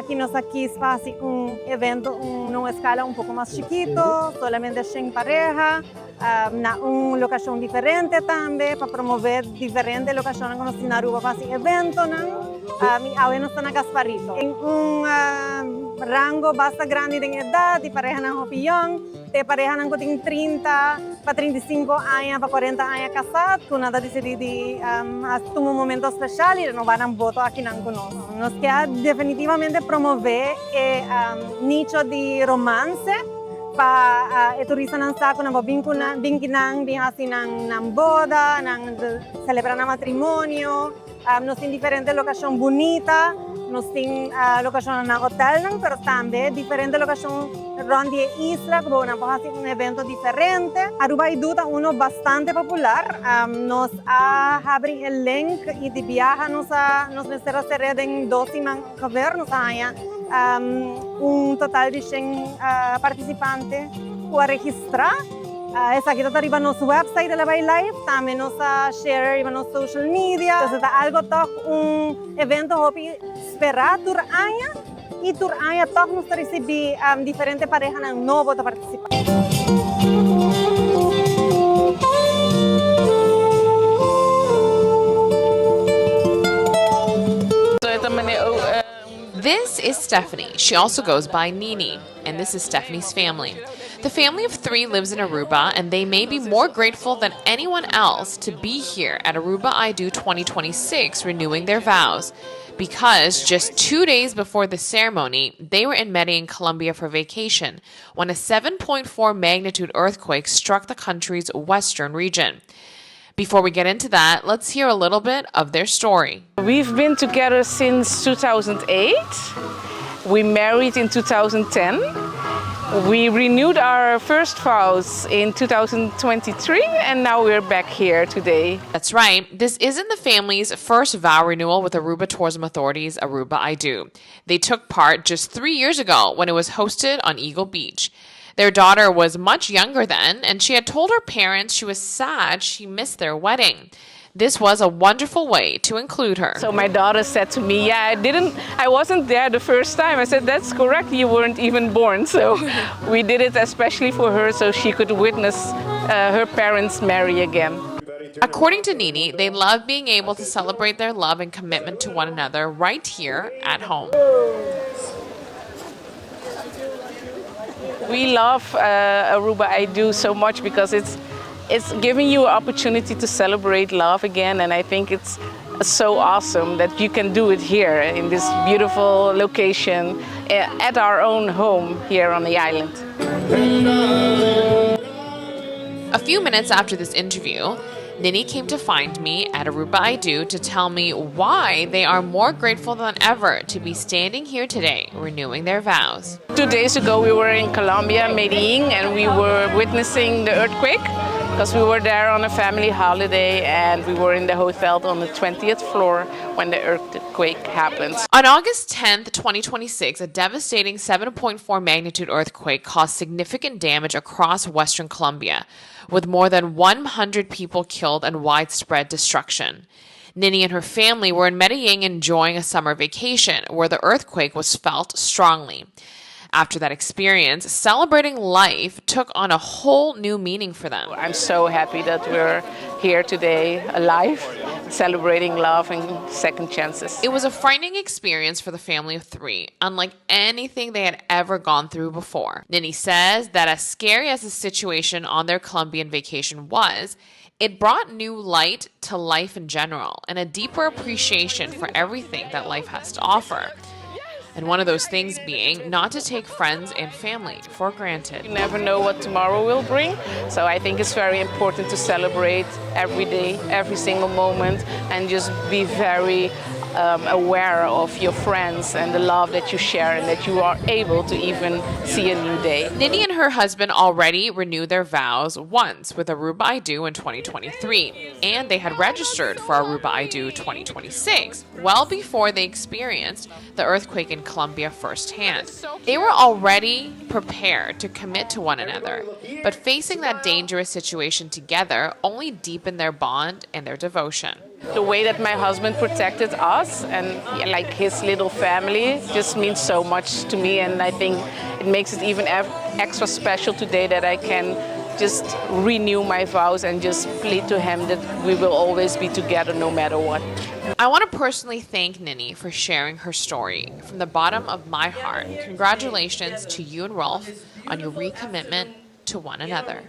aquí nos quis fazer evento numa escala pouco mais chiquito, solamente 100 pareja, na locação diferente também, para promover diferentes locações que na Aruba fazer evento, e agora nós estamos na Gasparito. Em rango bastante grande de idade, pareja na opinião, te pareja na tem 30 para 35 anos, para 40 anos casado, que nada decidido ter momento especial e renovar voto aqui na conosco. Nos quer definitivamente promover o nicho de romance para o turista não sabe na vinculan assim na boda, na celebrar matrimônio, nos tem diferentes locações bonitas, nos tem locações na hotel, mas também diferentes locações around the isla, que vão fazer evento diferente. Aruba I Do é bastante popular. Nós abrimos o link e de viagem nós vamos ser em 12 governos, total de 100 participantes para registrar. Essa aqui está arriba no nosso website da Live, também nos share no social media. Então, é algo evento que esperar durante e durante todos nós recebemos diferentes parejas novas para participar. This is Stephanie. She also goes by Nini, and this is Stephanie's family. The family of 3 lives in Aruba, and they may be more grateful than anyone else to be here at Aruba I Do 2026 renewing their vows, because just 2 days before the ceremony, they were in Medellin, Colombia for vacation when a 7.4 magnitude earthquake struck the country's western region. Before we get into that, let's hear a little bit of their story. We've been together since 2008. We married in 2010. We renewed our first vows in 2023, and now we're back here today. That's right. This isn't the family's first vow renewal with Aruba Tourism Authority's Aruba I Do. They took part just 3 years ago when it was hosted on Eagle Beach. Their daughter was much younger then, and she had told her parents she was sad she missed their wedding. This was a wonderful way to include her. So my daughter said to me, I wasn't there the first time. I said, that's correct, you weren't even born. So we did it especially for her so she could witness her parents marry again. According to Nini, they love being able to celebrate their love and commitment to one another right here at home. We love Aruba I Do so much because it's giving you an opportunity to celebrate love again, and I think it's so awesome that you can do it here in this beautiful location at our own home here on the island. A few minutes after this interview, Nini came to find me at Aruba I Do to tell me why they are more grateful than ever to be standing here today, renewing their vows. 2 days ago we were in Colombia, Medellin, and we were witnessing the earthquake because we were there on a family holiday, and we were in the hotel on the 20th floor when the earthquake happened. On August 10th, 2026, a devastating 7.4 magnitude earthquake caused significant damage across western Colombia, with more than 100 people killed and widespread destruction. Nini and her family were in Medellin enjoying a summer vacation where the earthquake was felt strongly. After that experience, celebrating life took on a whole new meaning for them. I'm so happy that we're here today, alive, celebrating love and second chances. It was a frightening experience for the family of 3, unlike anything they had ever gone through before. Nini says that as scary as the situation on their Colombian vacation was, it brought new light to life in general and a deeper appreciation for everything that life has to offer. And one of those things being not to take friends and family for granted. You never know what tomorrow will bring, so I think it's very important to celebrate every day, every single moment, and just be very aware of your friends and the love that you share and that you are able to even see a new day. Nini and her husband already renewed their vows once with Aruba I Do in 2023, and they had registered for Aruba I Do 2026 well before they experienced the earthquake in Colombia firsthand. They were already prepared to commit to one another, but facing that dangerous situation together only deepened their bond and their devotion. The way that my husband protected us and like his little family just means so much to me, and I think it makes it even extra special today that I can just renew my vows and just plead to him that we will always be together no matter what. I want to personally thank Nini for sharing her story. From the bottom of my heart, congratulations to you and Rolf on your recommitment to one another.